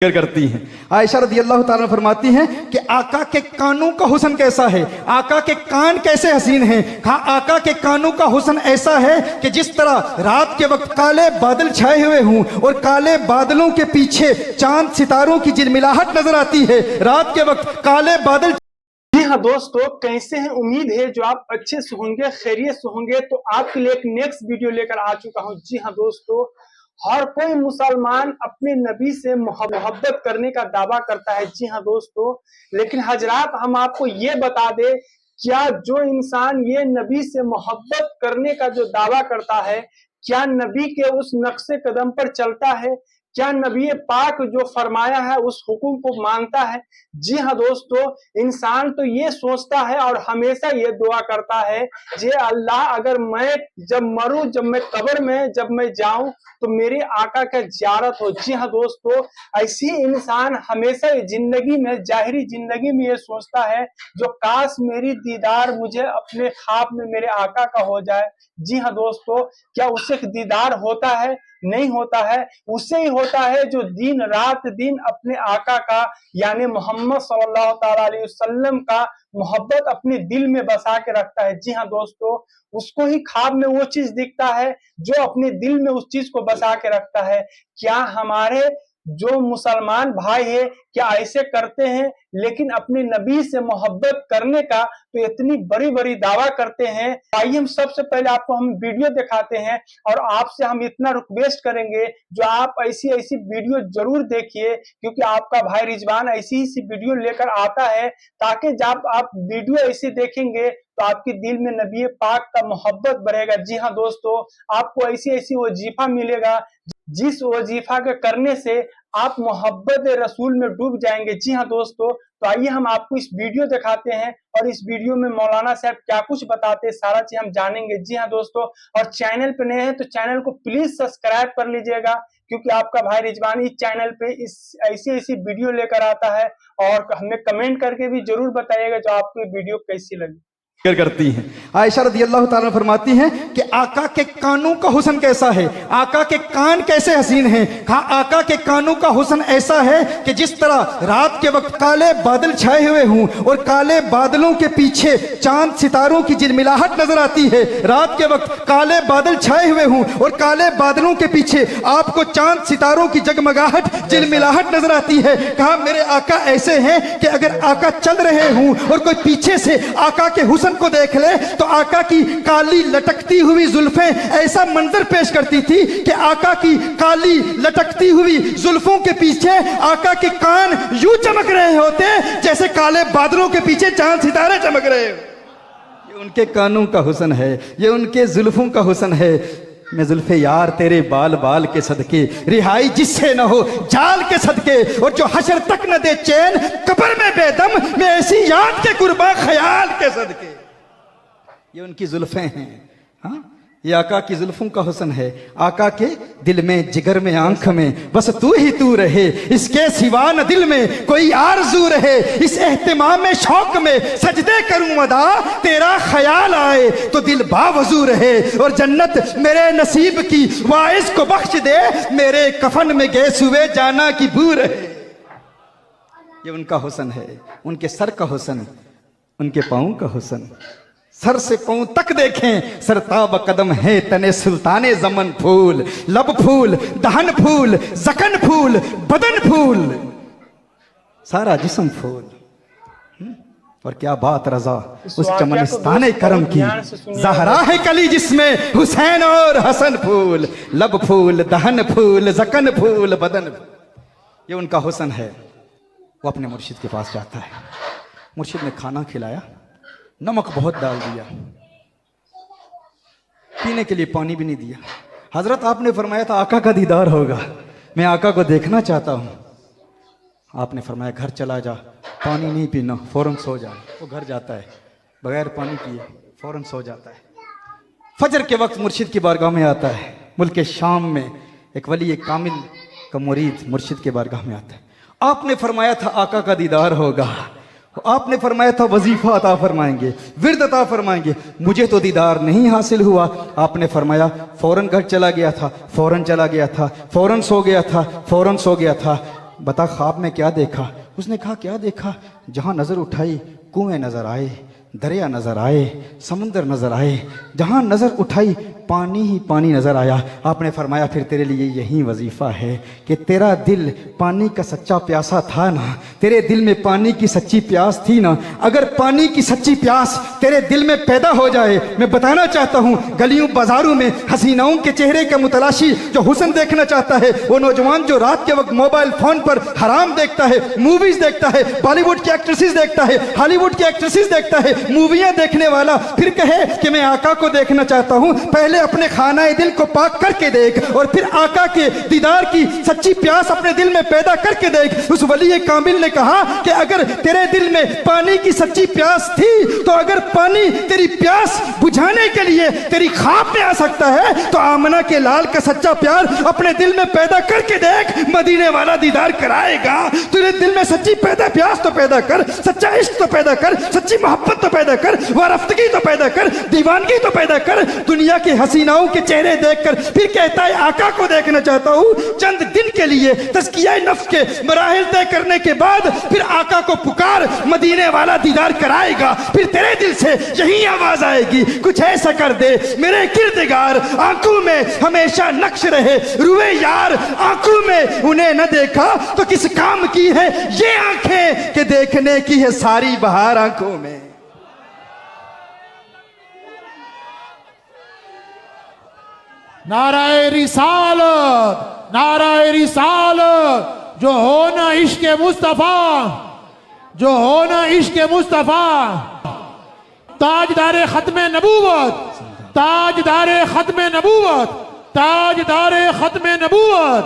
करती हैं। आयशा रदियल्लाहु ताला फरमाती हैं कि आका के कानों का हुस्न कैसा है, आका के कान कैसे हसीन हैं। आका के कानों का हुस्न ऐसा है कि जिस तरह रात के वक्त काले बादल छाए हुए हों और काले बादलों के पीछे चांद सितारों की झिलमिलाहट नजर आती है। रात के वक्त काले बादल। जी हाँ दोस्तों, कैसे हैं? उम्मीद है जो आप अच्छे से होंगे, खैरियत से होंगे। तो आपके लिए एक नेक्स्ट वीडियो लेकर आ चुका हूँ। जी हाँ दोस्तों, हर कोई मुसलमान अपने नबी से मोहब्बत करने का दावा करता है। जी हाँ दोस्तों, लेकिन हजरात हम आपको ये बता दे, क्या जो इंसान ये नबी से मोहब्बत करने का जो दावा करता है, क्या नबी के उस नक्शे कदम पर चलता है? क्या नबी पाक जो फरमाया है उस हुक्म को मानता है? जी हाँ दोस्तों, इंसान तो ये सोचता है और हमेशा ये दुआ करता है, जे अल्लाह अगर मैं जब मरूं, जब मैं कब्र में जब मैं जाऊं तो मेरे आका का जियारत हो। जी हाँ दोस्तों, ऐसी इंसान हमेशा जिंदगी में, जाहिरी जिंदगी में ये सोचता है, जो काश मेरी दीदार मुझे अपने ख्वाब में मेरे आका का हो जाए। जी हाँ दोस्तों, क्या उससे दीदार होता है? नहीं होता है। उससे ही होता है जो दिन रात दिन अपने आका का यानी मोहम्मद सल्लल्लाहु अलैहि वसल्लम का मोहब्बत अपने दिल में बसा के रखता है। जी हाँ दोस्तों, उसको ही ख्वाब में वो चीज दिखता है जो अपने दिल में उस चीज को बसा के रखता है। क्या हमारे जो मुसलमान भाई है क्या ऐसे करते हैं? लेकिन अपने नबी से मोहब्बत करने का तो इतनी बड़ी बड़ी दावा करते हैं। आइए हम सबसे पहले आपको हम वीडियो दिखाते हैं और आपसे हम इतना रिक्वेस्ट करेंगे जो आप ऐसी ऐसी वीडियो जरूर देखिए, क्योंकि आपका भाई रिजवान ऐसी ही वीडियो लेकर आता है, ताकि जब आप वीडियो ऐसी देखेंगे तो आपके दिल में नबी पाक का मोहब्बत बढ़ेगा। जी हाँ दोस्तों, आपको ऐसी ऐसी वजीफा मिलेगा जिस वजीफा के करने से आप मोहब्बत रसूल में डूब जाएंगे। जी हाँ दोस्तों, तो आइए हम आपको इस वीडियो दिखाते हैं और इस वीडियो में मौलाना साहब क्या कुछ बताते हैं, सारा चीज हम जानेंगे। जी हाँ दोस्तों, और चैनल पे नए हैं तो चैनल को प्लीज सब्सक्राइब कर लीजिएगा, क्योंकि आपका भाई रिजवान इस चैनल पे इस ऐसी ऐसी वीडियो लेकर आता है। और हमें कमेंट करके भी जरूर बताइएगा जो आपको ये वीडियो कैसी लगी करती हैं। आयशा रदियल्लाहु ताला फरमाती हैं कि आका के कानों का हुस्न कैसा है, आका के कान कैसे हसीन हैं। आका के कानों का हुस्न ऐसा है कि जिस तरह रात के वक्त काले बादल छाए हुए हों और काले बादलों के पीछे चांद सितारों की झिलमिलाहट नजर आती है। रात के वक्त काले बादल छाए हुए हों और काले बादलों के पीछे आपको चांद सितारों की जगमगाहट झिलमिलाहट नजर आती है। कहा मेरे आका ऐसे हैं कि अगर आका चल रहे हों और कोई पीछे से आका के हुस्न को देख ले तो आका की काली लटकती हुई जुल्फें ऐसा मंजर पेश करती थी कि आका की काली लटकती हुई जुल्फों के पीछे आका के कान यूं चमक रहे होते जैसे काले बादलों के पीछे चांद सितारे चमक रहे। ये उनके कानों का हुस्न है, ये उनके जुल्फों का हुस्न है। मैं जुल्फे यार तेरे बाल बाल के सदके, रिहाई जिससे न हो जाल के सदके, और जो हशर तक न दे चैन कब्र में बेदम, मैं ऐसी याद के कुर्बा ख्याल के सदके। ये उनकी जुल्फें हैं। हाँ, ये आका की जुल्फों का हुस्न है। आका के दिल में, जिगर में, आंख में बस तू ही तू रहे, इसके सिवा न दिल में कोई आरज़ू रहे। इस एहतिमाम में, शौक में सजदे करूं अदा, तेरा ख्याल आए तो दिल बावजू रहे। और जन्नत मेरे नसीब की वाइस को बख्श दे, मेरे कफन में गैस हुए जाना की बू रहे। ये उनका हुस्न है, उनके सर का हुस्न, उनके पाँव का हुस्न। सर से पांव तक देखें सरताब कदम है तने सुल्ताने जमन फूल, लब फूल, दहन फूल, जकन फूल, बदन फूल, सारा जिस्म फूल। और क्या बात रजा उस चमनिस्ताने करम की, ज़हरा है कली जिसमें हुसैन और हसन फूल, लब फूल, दहन फूल, जकन फूल, बदन फूल। ये उनका हुस्न है। वो अपने मुर्शिद के पास जाता है, मुर्शिद ने खाना खिलाया, नमक बहुत डाल दिया, पीने के लिए पानी भी नहीं दिया। हजरत आपने फरमाया था आका का दीदार होगा, मैं आका को देखना चाहता हूं। आपने फरमाया घर चला जा, पानी नहीं पीना, फौरन सो जा। वो घर जाता है, बगैर पानी पिए फौरन सो जाता है। फजर के वक्त मुर्शिद की बारगाह में आता है। मुल्क शाम में एक वली, एक कामिल का मुरीद मुर्शिद के बारगाह में आता है। आपने फरमाया था आका का दीदार होगा, आपने फरमाया था वजीफा अता फरमाएंगे, विर्द अता फरमाएंगे, मुझे तो दीदार नहीं हासिल हुआ। आपने फरमाया फौरन घर चला गया था, फौरन चला गया था, फौरन सो गया था, फौरन सो गया था। बता ख्वाब में क्या देखा? उसने कहा क्या देखा? जहाँ नज़र उठाई कुएं नज़र आए, दरिया नज़र आए, समंदर नज़र आए, जहाँ नज़र उठाई पानी ही पानी नज़र आया। आपने फरमाया फिर तेरे लिए यही वजीफ़ा है कि तेरा दिल पानी का सच्चा प्यासा था ना, तेरे दिल में पानी की सच्ची प्यास थी ना, अगर पानी की सच्ची प्यास तेरे दिल में पैदा हो जाए, मैं बताना चाहता हूँ गलियों बाजारों में हसीनाओं के चेहरे का मुतलाशी जो हुस्न देखना चाहता है, वो नौजवान जो रात के वक्त मोबाइल फोन पर हराम देखता है, मूवीज देखता है, बॉलीवुड की एक्ट्रेसेस देखता है, हॉलीवुड की एक्ट्रेसेस देखता है, मूवियां देखने वाला फिर कहे कि मैं आका को देखना चाहता हूं, पहले अपने खानाए दिल को पाक करके देख और फिर आका के दीदार की सच्ची प्यास अपने दिल में पैदा करके देख। उस वली कामिल ने कहा कि अगर तेरे दिल में पानी की सच्ची प्यास थी तो अगर पानी तेरी प्यास बुझाने के लिए तेरी ख्वाब में आ सकता है तो आमना के लाल का सच्चा प्यार अपने दिल में पैदा करके देख, मदीने वाला दीदार कराएगा। तेरे दिल में सच्ची प्यास तो पैदा कर, सच्चा इश्क तो पैदा कर, सच्ची मोहब्बत तो पैदा कर, वारफ्तगी तो पैदा कर, दीवानगी तो पैदा कर। दुनिया के हसीनाओं के चेहरे देखकर फिर कहता है आका को देखना चाहता हूं। चंद दिन के लिए तज़किया नफ्स के मराहिल तय करने के बाद फिर आका को पुकार, मदीने वाला दीदार कराएगा। फिर तेरे दिल से यही आवाज आएगी, कुछ ऐसा कर दे मेरे किरदगार, आंखों में हमेशा नक्श रहे रुए यार, आंखों में उन्हें न देखा तो किस काम की है ये आंखें कि देखने की है सारी बहार आंखों में। नाराए रिसालत, नाराए रिसालत, जो हो ना इश्क मुस्तफा, जो हो ना इश्क मुस्तफा, ताजदारे खत्म नबूवत, ताजदारे खत्म नबूवत, ताजदारे खत्म नबूवत।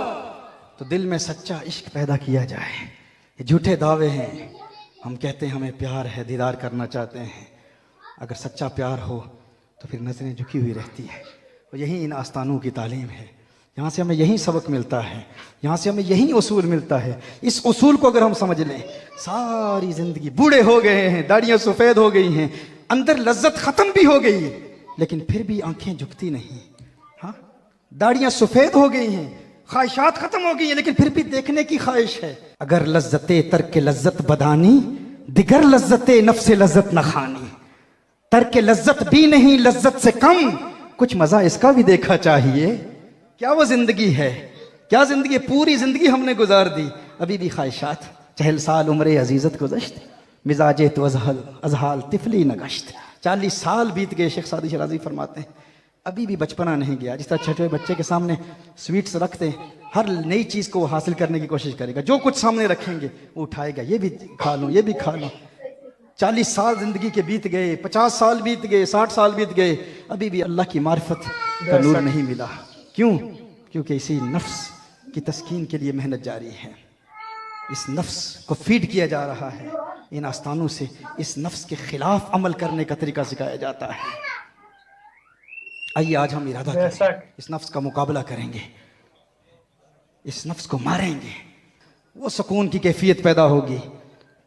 तो दिल में सच्चा इश्क पैदा किया जाए। ये झूठे दावे हैं, हम कहते हैं हमें प्यार है, दीदार करना चाहते हैं। अगर सच्चा प्यार हो तो फिर नजरें झुकी हुई रहती है। और यही इन आस्थानों की तालीम है, यहाँ से हमें यही सबक मिलता है, यहाँ से हमें यही उसूल मिलता है। इस उसूल को अगर हम समझ लें, सारी जिंदगी बूढ़े हो गए हैं, दाढ़ियाँ सफ़ेद हो गई हैं, अंदर लज्जत ख़त्म भी हो गई, लेकिन फिर भी आंखें झुकती नहीं। हाँ, दाढ़ियाँ सफ़ेद हो गई हैं, ख्वाहिशात ख़त्म हो गई हैं, लेकिन फिर भी देखने की ख्वाहिश है। अगर लज्जते तर्क लज्जत बदानी, दिगर लज्जते नफ्स लज्जत न खानी। तर्क लज्जत भी नहीं लज्जत से कम, कुछ मजा इसका भी देखा चाहिए। क्या वो जिंदगी है? क्या जिंदगी? पूरी जिंदगी हमने गुजार दी, अभी भी ख्वाहिशात। चहल साल उम्र अजीजत गुज़श्त, मिजाजे तो अजहाल तिफली नगश्त। 40 साल बीत गए, शेख सादी शराजी फरमाते हैं, अभी भी बचपना नहीं गया। जिस तरह छोटे बच्चे के सामने स्वीट्स रखते हैं, हर नई चीज़ को वो हासिल करने की कोशिश करेगा, जो कुछ सामने रखेंगे वो उठाएगा, ये भी खा लूँ, ये भी खा लूँ। 40 साल जिंदगी के बीत गए, 50 साल बीत गए, 60 साल बीत गए, अभी भी अल्लाह की मार्फत का नूर नहीं मिला। क्यों? क्योंकि इसी नफ्स की तस्कीन के लिए मेहनत जारी है। इस नफ्स को फीड किया जा रहा है। इन आस्थानों से इस नफ्स के खिलाफ अमल करने का तरीका सिखाया जाता है। आइए आज हम इरादा करें, इस नफ्स का मुकाबला करेंगे, इस नफ्स को मारेंगे, वो सुकून की कैफियत पैदा होगी।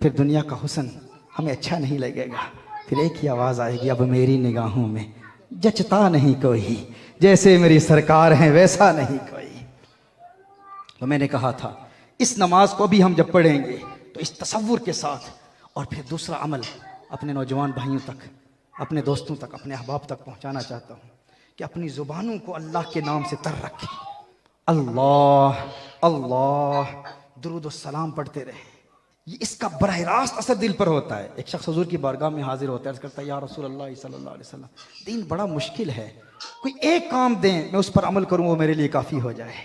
फिर दुनिया का हुस्न हमें अच्छा नहीं लगेगा। फिर एक ही आवाज़ आएगी, अब मेरी निगाहों में जचता नहीं कोई, जैसे मेरी सरकार हैं वैसा नहीं कोई। तो मैंने कहा था इस नमाज को भी हम जब पढ़ेंगे तो इस तसव्वुर के साथ, और फिर दूसरा अमल अपने नौजवान भाइयों तक, अपने दोस्तों तक, अपने अहबाब तक पहुंचाना चाहता हूं कि अपनी ज़ुबानों को अल्लाह के नाम से तर रखें। अल्लाह अल्लाह दुरूद सलाम पढ़ते रहें। ये इसका बराह रास्त असर दिल पर होता है। एक शख्स हुजूर की बारगाह में हाजिर होता है, अर्ज़ करता है या रसूल अल्लाह सल्लल्लाहु अलैहि वसल्लम, दीन बड़ा मुश्किल है, कोई एक काम दें मैं उस पर अमल करूँ वो मेरे लिए काफ़ी हो जाए।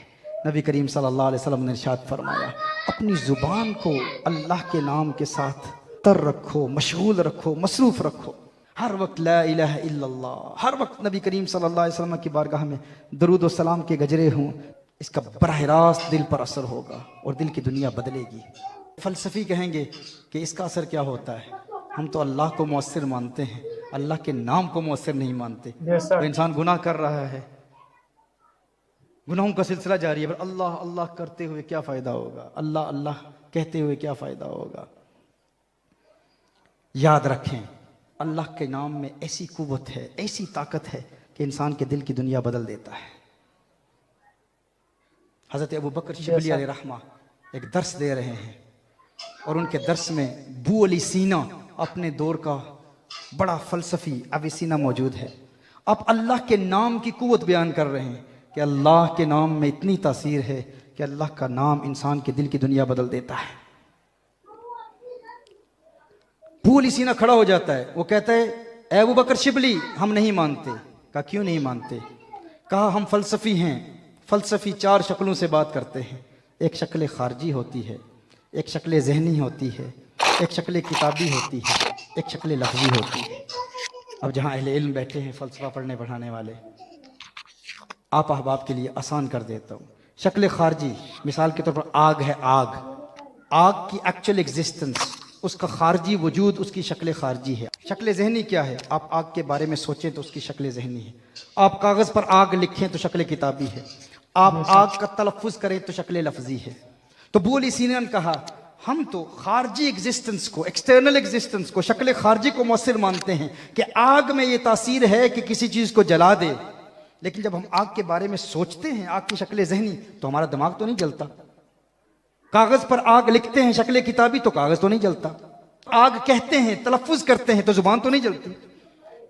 नबी करीम सल्लल्लाहु अलैहि वसल्लम ने इरशाद फरमाया, अपनी ज़ुबान को अल्लाह के नाम के साथ तर रखो, मशगूल रखो, मसरूफ़ रखो। हर वक्त ला इलाहा इल्लल्लाह, हर वक्त नबी करीम सल्लल्लाहु अलैहि वसल्लम की बारगाह में दरूद व सलाम के गजरे हों। इसका बराह रास्त दिल पर असर होगा और दिल की दुनिया बदलेगी। फ़लसफ़ी कहेंगे कि इसका असर क्या होता है, हम तो अल्लाह को मौसर मानते हैं, अल्लाह के नाम को मौसर नहीं मानते। तो इंसान गुनाह कर रहा है, गुनाहों का सिलसिला जारी है, पर अल्लाह अल्लाह करते हुए क्या फ़ायदा होगा, अल्लाह अल्लाह कहते हुए क्या फ़ायदा होगा। याद रखें, अल्लाह के नाम में ऐसी कुव्वत है, ऐसी ताकत है कि इंसान के दिल की दुनिया बदल देता है। हज़रत अबू बकर शिबली अलैहि रहमा एक दर्स दे रहे हैं और उनके दर्स में बू अली सीना अपने दौर का बड़ा फलसफी अविसीना मौजूद है। आप अल्लाह के नाम की कुव्वत बयान कर रहे हैं कि अल्लाह के नाम में इतनी तासीर है कि अल्लाह का नाम इंसान के दिल की दुनिया बदल देता है। बू अली सीना खड़ा हो जाता है, वो कहता है ए अबू बकर शिबली हम नहीं मानते। कहा क्यों नहीं मानते? कहा हम फलसफी हैं, फलसफी 4 शक्लों से बात करते हैं। एक शक्ल खारजी होती है, एक शक्ल जहनी होती है, एक शक्ल किताबी होती है, एक शक्ल लफ्जी होती है। अब जहाँ अहले इल्म बैठे हैं फ़लसफ़ा पढ़ने पढ़ाने वाले, आप अहबाब के लिए आसान कर देता हूँ। शक्ल खारजी मिसाल के तौर पर आग है, आग की एक्चुअल एग्जिस्टेंस, उसका खारजी वजूद, उसकी शक्ल खारजी है। शक्ल जहनी क्या है? आप आग के बारे में सोचें तो उसकी शक्ल जहनी है। आप कागज़ पर आग लिखें तो शक्ल किताबी है। आप आग का तलफ़ुज़ करें तो शक्ल लफ्जी है। तो बू अली सीना ने कहा हम तो खारजी एग्जिस्टेंस को, एक्सटर्नल एग्जिस्टेंस को, शक्ल खारजी को मौसर मानते हैं कि आग में ये तासीर है कि किसी चीज़ को जला दे, लेकिन जब हम आग के बारे में सोचते हैं, आग की शक्ल जहनी, तो हमारा दिमाग तो नहीं जलता। कागज़ पर आग लिखते हैं शक्ल किताबी तो कागज़ तो नहीं जलता। आग कहते हैं, तलफ़ुज़ करते हैं तो ज़ुबान तो नहीं जलती।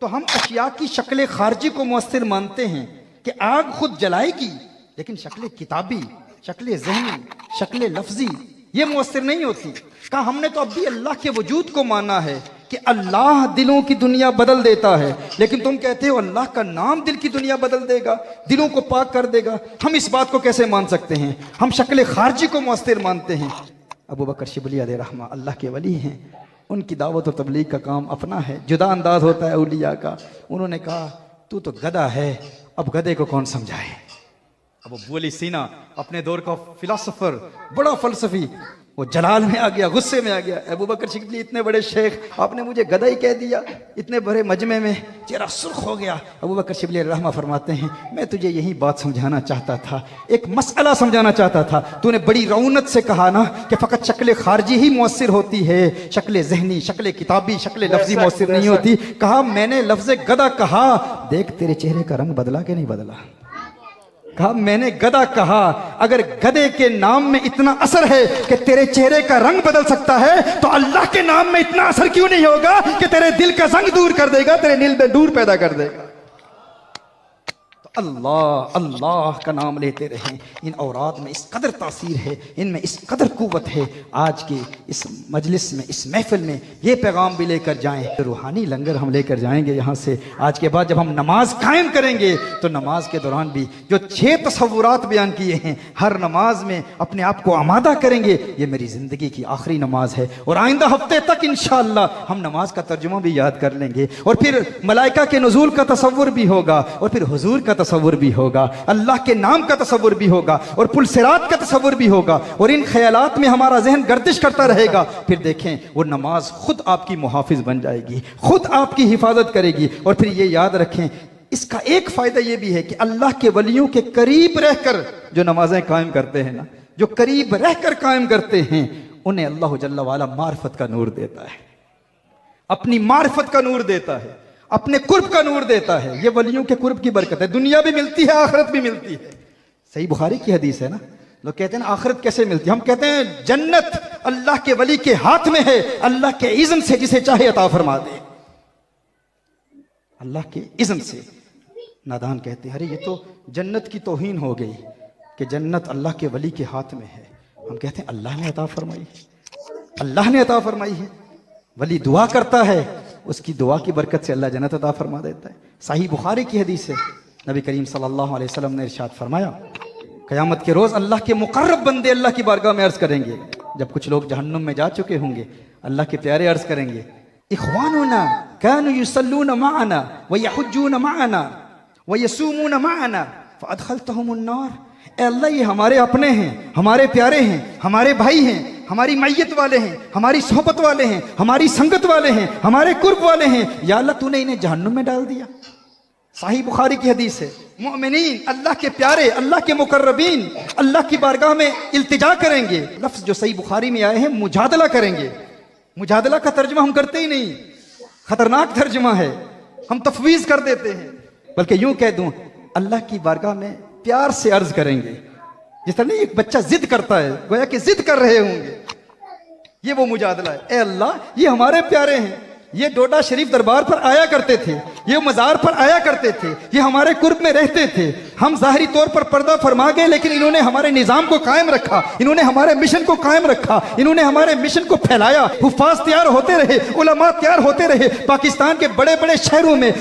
तो हम अशिया की शक्ल खारजी को मौसर मानते हैं कि आग खुद जलाएगी, लेकिन शक्ल किताबी, शक्ल जहनी, शक्ल लफ्जी ये मुअस्सिर नहीं होती। कहा हमने तो अब भी अल्लाह के वजूद को माना है कि अल्लाह दिलों की दुनिया बदल देता है, लेकिन तुम कहते हो अल्लाह का नाम दिल की दुनिया बदल देगा, दिलों को पाक कर देगा। हम इस बात को कैसे मान सकते हैं? हम शक्ल खारजी को मुअस्सिर मानते हैं। अबू बकर शिबली अलैहि रहमा अल्लाह के वली हैं, उनकी दावत और तबलीग का काम अपना है, जुदा अंदाज होता है औलिया का। उन्होंने कहा तू तो गधा है, अब गधे को कौन समझाए। अब अबू अली सीना अपने दौर का फिलासफर, बड़ा फलसफी, वो जलाल में आ गया, गुस्से में आ गया। अबू बकर शिबली इतने बड़े शेख, आपने मुझे गधा ही कह दिया। इतने बड़े मजमे में चेहरा सुर्ख हो गया। अबू बकर शिबली रहमा फरमाते हैं मैं तुझे यही बात समझाना चाहता था, एक मसला समझाना चाहता था। तूने बड़ी रौनक से कहा ना कि फ़कत शक्ल खारजी ही मुअस्सिर होती है, शक्ल जहनी, शक्ल किताबी, शक्ल लफ्जी मुअस्सिर नहीं होती। कहा मैंने लफ्ज़ गधा कहा, देख तेरे चेहरे का रंग बदला कि नहीं बदला। कहा मैंने गधा कहा, अगर गधे के नाम में इतना असर है कि तेरे चेहरे का रंग बदल सकता है, तो अल्लाह के नाम में इतना असर क्यों नहीं होगा कि तेरे दिल का जंग दूर कर देगा, तेरे दिल में नूर पैदा कर देगा। तो अल्लाह अल्लाह का नाम लेते रहें। इन औरात में इस कदर तासीर है, इनमें इस कदर कुव्वत है। आज के इस मजलिस में, इस महफिल में ये पैगाम भी लेकर जाएं। रूहानी लंगर हम लेकर जाएंगे यहाँ से। आज के बाद जब हम नमाज कायम करेंगे तो नमाज के दौरान भी जो 6 तसव्वुरात बयान किए हैं, हर नमाज में अपने आप को आमादा करेंगे, ये मेरी ज़िंदगी की आखिरी नमाज है। और आइंदा हफ्ते तक इंशाअल्लाह हम नमाज का तर्जुमा भी याद कर लेंगे। और फिर मलाइका के नुज़ूल का तसव्वुर भी होगा, और फिर हुजूर का तसव्वुर भी होगा, अल्लाह के नाम का तसव्वुर भी होगा, और पुल सिरात का तसव्वुर भी होगा। और इन ख्यालात में हमारा जहन गर्दिश करता रहेगा। फिर देखें वो नमाज खुद आपकी मुहाफिज बन जाएगी, खुद आपकी हिफाजत करेगी। और फिर ये याद रखें, इसका एक फायदा ये भी है कि अल्लाह के वलियों के करीब रहकर जो नमाजें कायम करते हैं ना, जो करीब रहकर कायम करते हैं, उन्हें अल्लाह जल्ला वाला मार्फत का नूर देता है, अपनी मार्फत का नूर देता है, अपने कुर्ब का नूर देता है। ये वलियों के कुर्ब की बरकत है, दुनिया भी मिलती है, आखिरत भी मिलती है। सही बुखारी की हदीस है ना। लोग कहते हैं ना आखिरत कैसे मिलती है, हम कहते हैं जन्नत अल्लाह के वली के हाथ में है, अल्लाह के इज़्न से जिसे चाहे अता फरमा दे, अल्लाह के इज़्न से। नादान कहते हैं अरे ये तो जन्नत की तौहीन हो गई कि जन्नत अल्लाह के वली के हाथ में है। हम कहते हैं अल्लाह ने अता फरमाई, अल्लाह ने अता फरमाई है। वली दुआ करता है, उसकी दुआ की बरकत से अल्लाह जन्नत अता फरमा देता है। सही बुखारी की हदीस है, नबी करीम सल्लल्लाहु अलैहि वसल्लम ने इरशाद फरमाया क़यामत के रोज़ अल्लाह के मुक़र्रब बंदे अल्लाह की बारगाह में अर्ज़ करेंगे, जब कुछ लोग जहन्नुम में जा चुके होंगे, अल्लाह के प्यारे अर्ज़ करेंगे इख़वानुना कानू युसल्लूना मअना व यहुज्जूना मअना व यसूमूना मअना फ़अदख़लतहुमुन नार। ए अल्लाह ये हमारे अपने हैं, हमारे प्यारे हैं, हमारे भाई हैं, हमारी मैयत वाले हैं, हमारी सोहबत वाले हैं, हमारी संगत वाले हैं, हमारे कुर्ब वाले हैं, या अल्लाह तूने इन्हें जहन्नुम में डाल दिया। सही बुखारी की हदीस है। मोमिनीन अल्लाह के प्यारे, अल्लाह के मुकर्रबीन अल्लाह की बारगाह में इल्तिजा करेंगे। लफ्ज़ जो सही बुखारी में आए हैं मुजादला करेंगे। मुजादला का तर्जुमा हम करते ही नहीं, खतरनाक तर्जुमा है, हम तफवीज़ कर देते हैं। बल्कि यूं कह दूं अल्लाह की बारगाह में प्यार से अर्ज करेंगे जिस तरह नहीं एक बच्चा जिद करता है, गोया कि जिद कर रहे होंगे, ये वो मुजादला है। ए अल्लाह, ये हमारे प्यारे हैं, ये डोडा शरीफ दरबार पर आया करते थे, ये मज़ार पर आया करते थे, ये हमारे कुर्ब में रहते थे। हम ज़ाहिरी तौर पर पर्दा फरमा गए, लेकिन इन्होंने हमारे निज़ाम को कायम रखा, इन्होंने हमारे मिशन को कायम रखा, इन्होंने हमारे मिशन को फैलाया। हुफ़ाज़ तैयार होते रहे, उलमा तैयार होते रहे, पाकिस्तान के बड़े बड़े शहरों में